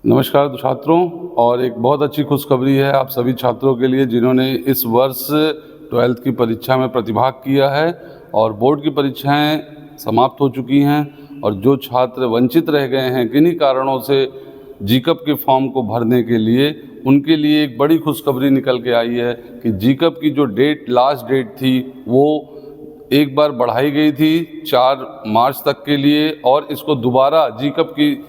नमस्कार छात्रों, और एक बहुत अच्छी खुशखबरी है आप सभी छात्रों के लिए जिन्होंने इस वर्ष 12th की परीक्षा में प्रतिभाग किया है और बोर्ड की परीक्षाएं समाप्त हो चुकी हैं। और जो छात्र वंचित रह गए हैं किन्हीं कारणों से जीकप के फॉर्म को भरने के लिए, उनके लिए एक बड़ी खुशखबरी निकल के आई है कि जीकप की जो लास्ट डेट थी वो एक बार बढ़ाई गई थी 4 मार्च तक के लिए, और इसको दोबारा जीकप की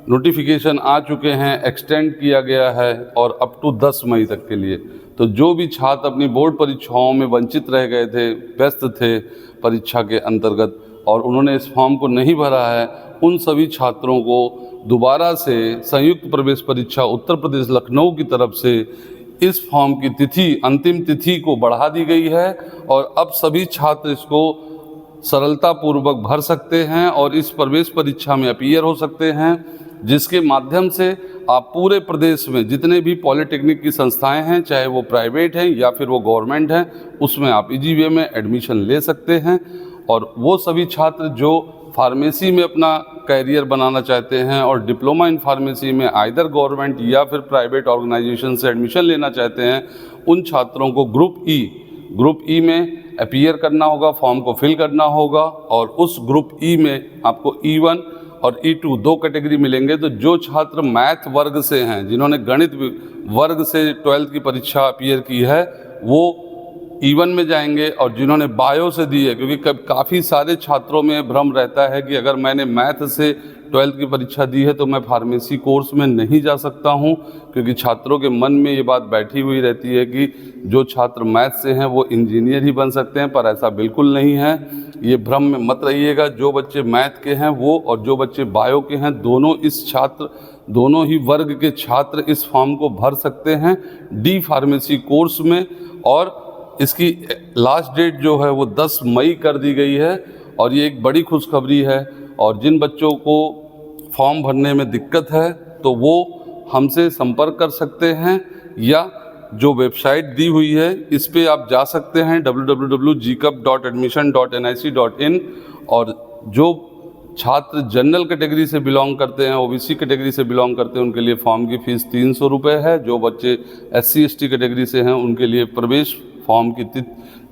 नोटिफिकेशन आ चुके हैं, एक्सटेंड किया गया है और अप टू 10 मई तक के लिए। तो जो भी छात्र अपनी बोर्ड परीक्षाओं में वंचित रह गए थे, व्यस्त थे परीक्षा के अंतर्गत और उन्होंने इस फॉर्म को नहीं भरा है, उन सभी छात्रों को दोबारा से संयुक्त प्रवेश परीक्षा उत्तर प्रदेश लखनऊ की तरफ से इस फॉर्म की तिथि, अंतिम तिथि को बढ़ा दी गई है और अब सभी छात्र इसको सरलतापूर्वक भर सकते हैं और इस प्रवेश परीक्षा में अपीयर हो सकते हैं, जिसके माध्यम से आप पूरे प्रदेश में जितने भी पॉलिटेक्निक की संस्थाएं हैं, चाहे वो प्राइवेट हैं या फिर वो गवर्नमेंट हैं, उसमें आप इजी वे में एडमिशन ले सकते हैं। और वो सभी छात्र जो फार्मेसी में अपना कैरियर बनाना चाहते हैं और डिप्लोमा इन फार्मेसी में आइदर गवर्नमेंट या फिर प्राइवेट ऑर्गेनाइजेशन से एडमिशन लेना चाहते हैं, उन छात्रों को ग्रुप ई में अपीयर करना होगा, फॉर्म को फिल करना होगा। और उस ग्रुप ई में आपको E1 और E2 दो कैटेगरी मिलेंगे। तो जो छात्र मैथ वर्ग से हैं, जिन्होंने गणित वर्ग से 12th की परीक्षा अपीयर की है, वो E1 में जाएंगे, और जिन्होंने बायो से दी है, क्योंकि काफ़ी सारे छात्रों में भ्रम रहता है कि अगर मैंने मैथ से 12th की परीक्षा दी है तो मैं फार्मेसी कोर्स में नहीं जा सकता हूं, क्योंकि छात्रों के मन में ये बात बैठी हुई रहती है कि जो छात्र मैथ से हैं वो इंजीनियर ही बन सकते हैं, पर ऐसा बिल्कुल नहीं है। ये भ्रम में मत रहिएगा। जो बच्चे मैथ के हैं वो और जो बच्चे बायो के हैं, दोनों ही वर्ग के छात्र इस फॉर्म को भर सकते हैं डी फार्मेसी कोर्स में। और इसकी लास्ट डेट जो है वो 10 मई कर दी गई है और ये एक बड़ी खुशखबरी है। और जिन बच्चों को फॉर्म भरने में दिक्कत है तो वो हमसे संपर्क कर सकते हैं, या जो वेबसाइट दी हुई है इस पे आप जा सकते हैं www.gcup.admission.nic.in। और जो छात्र जनरल कैटेगरी से बिलोंग करते हैं, ओबीसी कैटेगरी से बिलोंग करते हैं, उनके लिए फॉर्म की फ़ीस 300 रुपये है। जो बच्चे SC/ST कैटेगरी से हैं उनके लिए प्रवेश फॉर्म की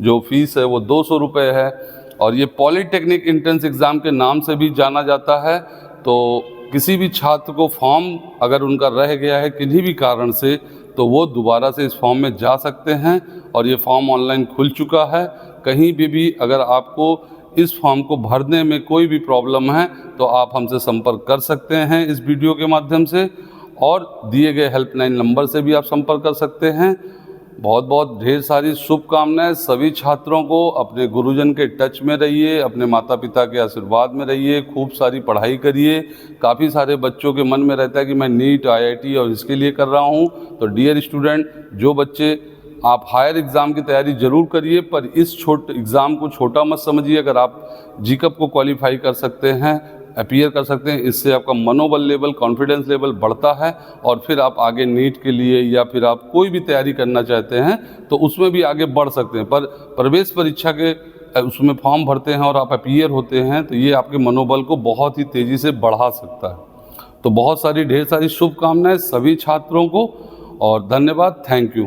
जो फीस है वो 200 रुपये है। और ये पॉलीटेक्निक एंट्रेंस एग्ज़ाम के नाम से भी जाना जाता है। तो किसी भी छात्र को फॉर्म अगर उनका रह गया है किन्हीं भी कारण से, तो वो दोबारा से इस फॉर्म में जा सकते हैं। और ये फॉर्म ऑनलाइन खुल चुका है। कहीं भी अगर आपको इस फॉर्म को भरने में कोई भी प्रॉब्लम है तो आप हमसे संपर्क कर सकते हैं इस वीडियो के माध्यम से, और दिए गए हेल्पलाइन नंबर से भी आप संपर्क कर सकते हैं। बहुत बहुत ढेर सारी शुभकामनाएं सभी छात्रों को। अपने गुरुजन के टच में रहिए, अपने माता पिता के आशीर्वाद में रहिए, खूब सारी पढ़ाई करिए। काफ़ी सारे बच्चों के मन में रहता है कि मैं नीट, IIT और इसके लिए कर रहा हूं। तो डियर स्टूडेंट, जो बच्चे आप हायर एग्ज़ाम की तैयारी ज़रूर करिए, पर इस एग्ज़ाम को छोटा मत समझिए। अगर आप जीकप को क्वालिफाई कर सकते हैं, अपीयर कर सकते हैं, इससे आपका मनोबल लेवल, कॉन्फिडेंस लेवल बढ़ता है और फिर आप आगे नीट के लिए या फिर आप कोई भी तैयारी करना चाहते हैं तो उसमें भी आगे बढ़ सकते हैं। पर प्रवेश परीक्षा के उसमें फॉर्म भरते हैं और आप अपीयर होते हैं तो ये आपके मनोबल को बहुत ही तेज़ी से बढ़ा सकता है। तो बहुत सारी ढेर सारी शुभकामनाएं सभी छात्रों को और धन्यवाद। Thank you.